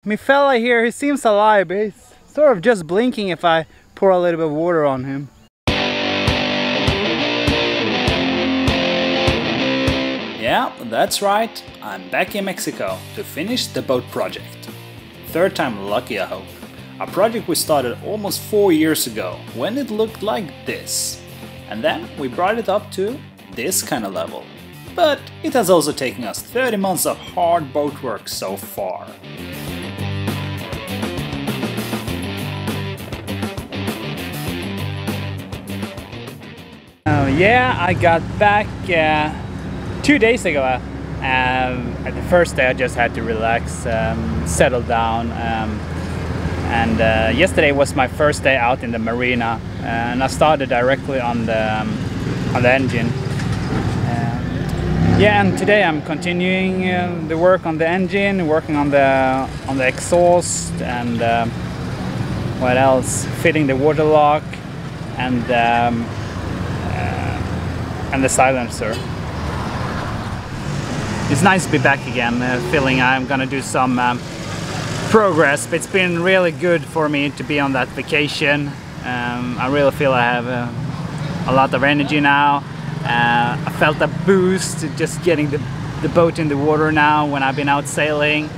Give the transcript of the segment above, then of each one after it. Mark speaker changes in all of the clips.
Speaker 1: My fella here, he seems alive, but he's sort of just blinking if I pour a little bit of water on him.
Speaker 2: Yeah, that's right. I'm back in Mexico to finish the boat project. Third time lucky, I hope. A project we started almost 4 years ago when it looked like this. And then we brought it up to this kind of level. But it has also taken us 30 months of hard boat work so far.
Speaker 1: Yeah, I got back 2 days ago. The first day I just had to relax, settle down, and yesterday was my first day out in the marina, and I started directly on the engine. Yeah, and today I'm continuing the work on the engine, working on the exhaust, and what else? Fitting the water lock and the silencer. It's nice to be back again, feeling I'm gonna do some progress. But it's been really good for me to be on that vacation. I really feel I have a lot of energy now. I felt a boost just getting the boat in the water now when I've been out sailing.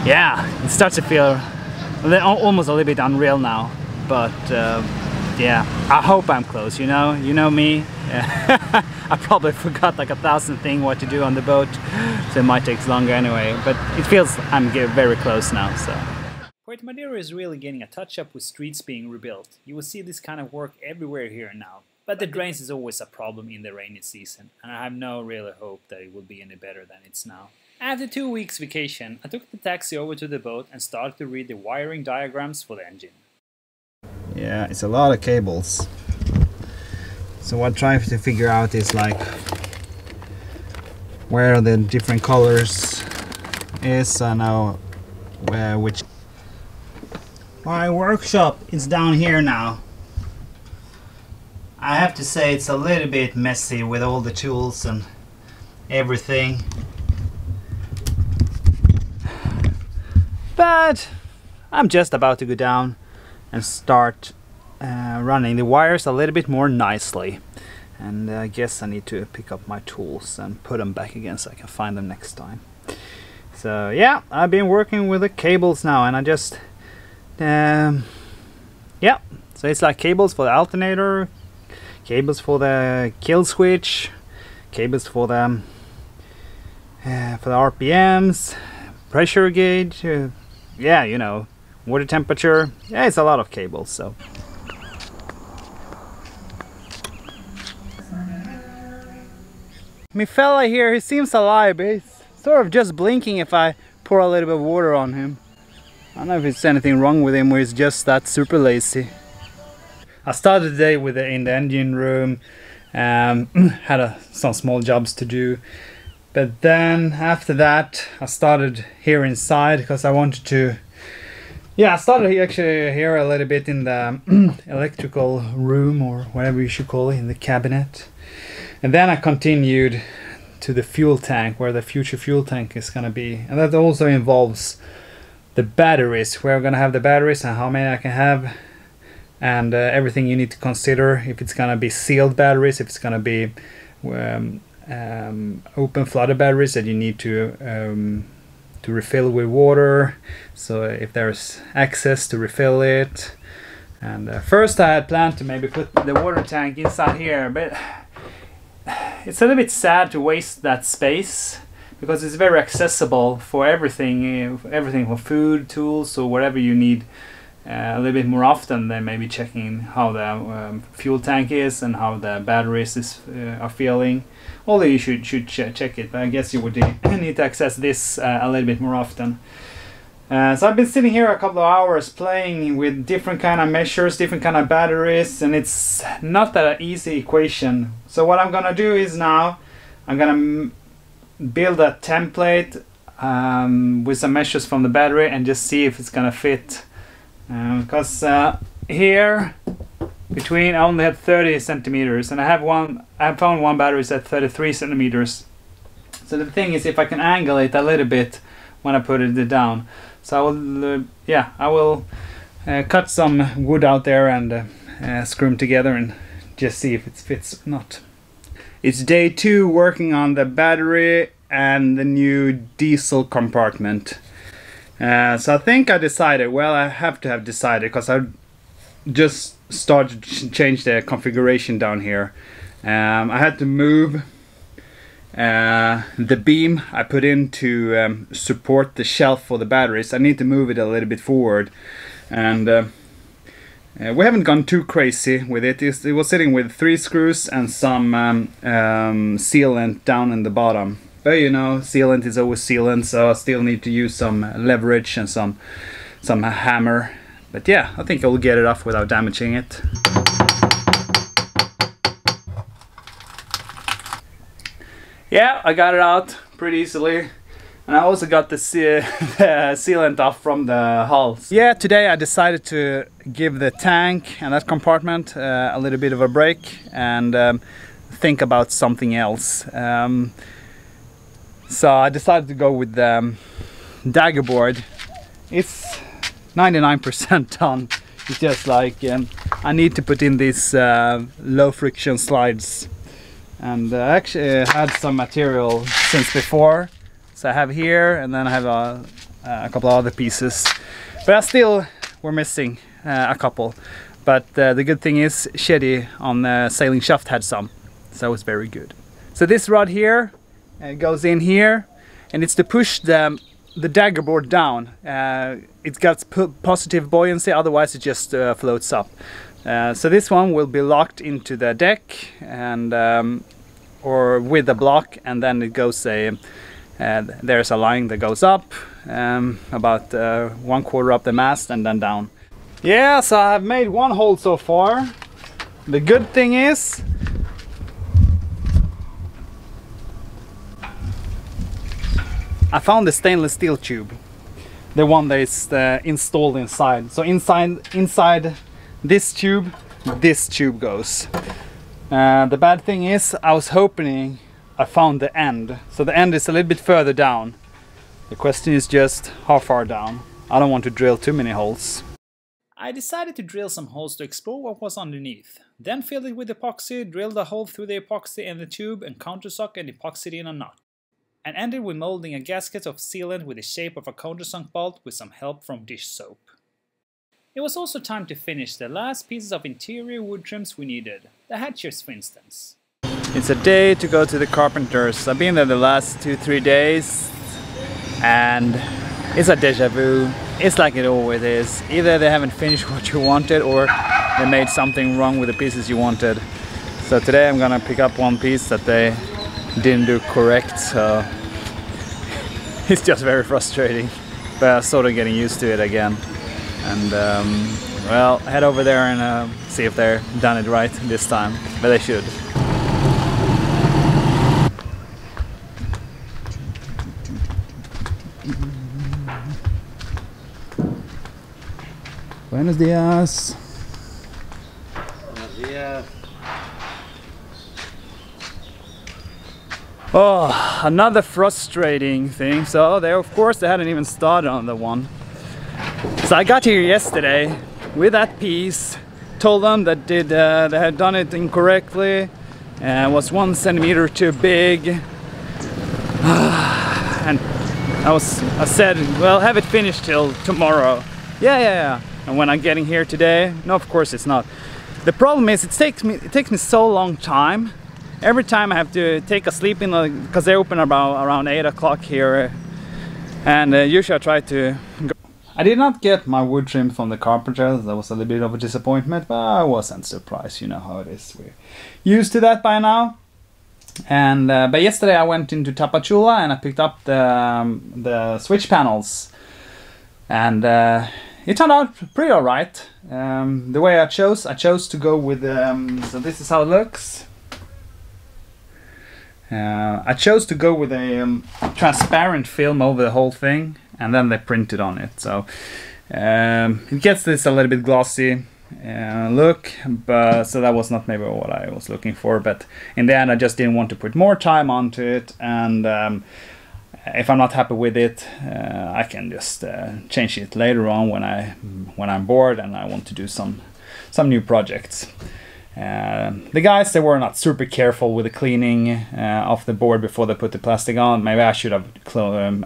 Speaker 1: Yeah, it starts to feel almost a little bit unreal now, but yeah, I hope I'm close, you know me. I probably forgot like 1,000 things what to do on the boat, so it might take longer anyway, but it feels I'm very close now. So
Speaker 2: Puerto Madero is really getting a touch-up with streets being rebuilt. You will see this kind of work everywhere here now, but the drains is always a problem in the rainy season, and I have no really hope that it will be any better than it's now. After 2 weeks vacation, I took the taxi over to the boat and started to read the wiring diagrams for the engine.
Speaker 1: yeah, it's a lot of cables. So what I'm trying to figure out is like where the different colors is. I know which. My workshop is down here now. I have to say it's a little bit messy with all the tools and everything. But I'm just about to go down and start running the wires a little bit more nicely, and I guess I need to pick up my tools and put them back again so I can find them next time. So yeah, I've been working with the cables now, and I just yeah, so it's like cables for the alternator, cables for the kill switch, cables for the RPMs, pressure gauge, yeah, you know, water temperature. Yeah, it's a lot of cables. So my fella here, he seems alive, but he's sort of just blinking if I pour a little bit of water on him. I don't know if it's anything wrong with him or he's just that super lazy. I started the day in the engine room, had some small jobs to do, but then after that I started here inside because I wanted to. Yeah, I started actually here a little bit in the electrical room, or whatever you should call it, in the cabinet. And then I continued to the fuel tank, where the future fuel tank is going to be. And that also involves the batteries, where I'm going to have the batteries and how many I can have. And everything you need to consider, if it's going to be sealed batteries, if it's going to be open flooded batteries that you need to refill with water, so if there's access to refill it. And first I had planned to maybe put the water tank inside here, but it's a little bit sad to waste that space because it's very accessible for everything for food, tools, or whatever you need a little bit more often than maybe checking how the fuel tank is and how the batteries are feeling. Although you should check it, but I guess you would need to access this a little bit more often. So I've been sitting here a couple of hours playing with different kind of measures, different kind of batteries, and it's not that easy equation. So what I'm gonna do is now I'm gonna build a template with some measures from the battery and just see if it's gonna fit. Because here between I only had 30 centimeters, and I found one battery is at 33 centimeters. So the thing is, if I can angle it a little bit when I put it down. So I will, yeah, I will cut some wood out there and screw them together and just see if it fits or not. It's day 2 working on the battery and the new diesel compartment. So I think I decided, well, I have to have decided, because I just started to change the configuration down here. I had to move the beam I put in to support the shelf for the batteries. I need to move it a little bit forward, and we haven't gone too crazy with it. It was sitting with 3 screws and some sealant down in the bottom. But you know, sealant is always sealant, so I still need to use some leverage and some hammer. But yeah, I think I'll get it off without damaging it. Yeah, I got it out pretty easily. And I also got the sealant off from the hull. Yeah, today I decided to give the tank and that compartment a little bit of a break and think about something else. So I decided to go with the daggerboard. It's 99% done. It's just like I need to put in these low friction slides, and I actually had some material since before. So I have here, and then I have a couple of other pieces, but I still were missing a couple. But the good thing is Shetty on the sailing shaft had some, so it was very good. So this rod here goes in here, and it's to push the daggerboard down. It's got positive buoyancy, otherwise it just floats up. So this one will be locked into the deck and or with the block, and then it goes there's a line that goes up about 1/4 up the mast and then down. Yeah, so I've made 1 hole so far. The good thing is I found the stainless steel tube, the one that is installed inside. So inside this tube goes. The bad thing is I was hoping I found the end. So the end is a little bit further down. The question is just how far down. I don't want to drill too many holes.
Speaker 2: I decided to drill some holes to explore what was underneath. Then filled it with epoxy, drilled a hole through the epoxy and the tube and countersunk and epoxied in a knot. And ended with molding a gasket of sealant with the shape of a countersunk bolt with some help from dish soap. It was also time to finish the last pieces of interior wood trims we needed, the hatches for instance.
Speaker 1: It's a day to go to the carpenters. I've been there the last 2-3 days and it's a deja vu. It's like it always is. Either they haven't finished what you wanted or they made something wrong with the pieces you wanted. So today I'm gonna pick up one piece that they didn't do correct, so it's just very frustrating, but I'm sort of getting used to it again. And well, head over there and see if they're done it right this time, but they should. Buenos días.
Speaker 3: Buenos días.
Speaker 1: Oh, another frustrating thing. So they, of course, they hadn't even started on the one. So I got here yesterday with that piece, told them that they had done it incorrectly, and was 1 centimeter too big. And I said, well, have it finished till tomorrow. Yeah. And when I'm getting here today, no, of course it's not. The problem is it takes me so long time. Every time I have to take a sleep in, because they open around 8 o'clock here, and usually I try to go. I did not get my wood trim from the carpenter. That was a little bit of a disappointment, but I wasn't surprised. You know how it is. We're used to that by now. And but yesterday I went into Tapachula and I picked up the switch panels, and it turned out pretty alright. The way I chose to go with so this is how it looks. I chose to go with a transparent film over the whole thing, and then they printed on it. So it gets this a little bit glossy look, but so that was not maybe what I was looking for. But in the end, I just didn't want to put more time onto it, and if I'm not happy with it, I can just change it later on when I'm bored and I want to do some new projects. The guys, they were not super careful with the cleaning of the board before they put the plastic on. Maybe I should have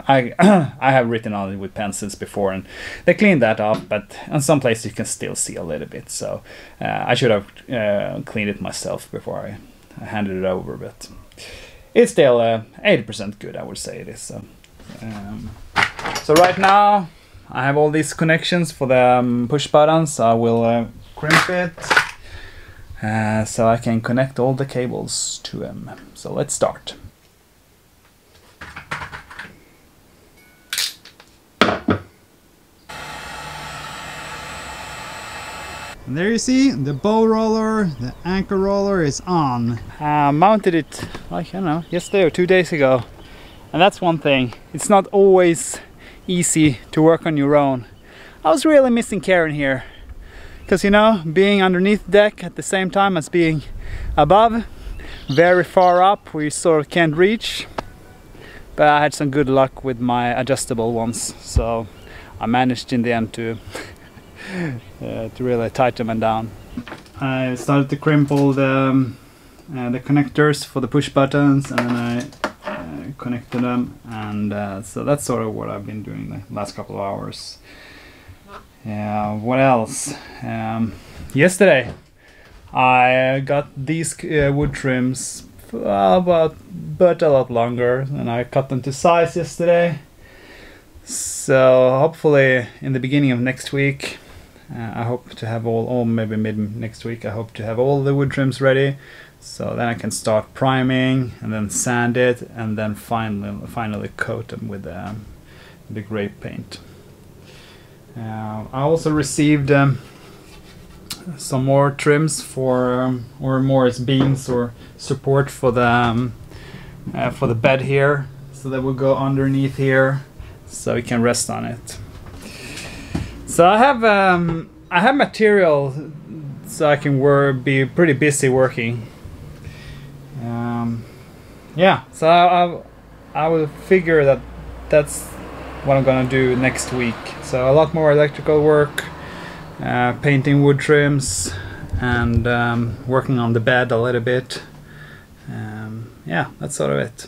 Speaker 1: I have written on it with pencils before, and they cleaned that off, but in some places you can still see a little bit, so I should have cleaned it myself before I handed it over, but it's still 80% good, I would say it is. So right now I have all these connections for the push buttons. I will crimp it so I can connect all the cables to them. So let's start.
Speaker 4: And there you see the bow roller, the anchor roller is on.
Speaker 1: I mounted it, like, I don't know, yesterday or 2 days ago. And that's one thing, it's not always easy to work on your own. I was really missing Karen here. Because, you know, being underneath the deck at the same time as being above, very far up where you sort of can't reach. But I had some good luck with my adjustable ones, so I managed in the end to really tighten them down. I started to crimp all the connectors for the push buttons, and then I connected them, and so that's sort of what I've been doing the last couple of hours. What else? Yesterday I got these wood trims but a lot longer, and I cut them to size yesterday. So hopefully in the beginning of next week, I hope to have or maybe mid next week, I hope to have all the wood trims ready. So then I can start priming and then sand it, and then finally coat them with the gray paint. I also received some more trims for or more beams or support for the bed here, so that will go underneath here, so you can rest on it. So I have material, so I can be pretty busy working. Yeah, so I will figure that's what I'm gonna do next week. So a lot more electrical work, painting wood trims, and working on the bed a little bit. Yeah, that's sort of it.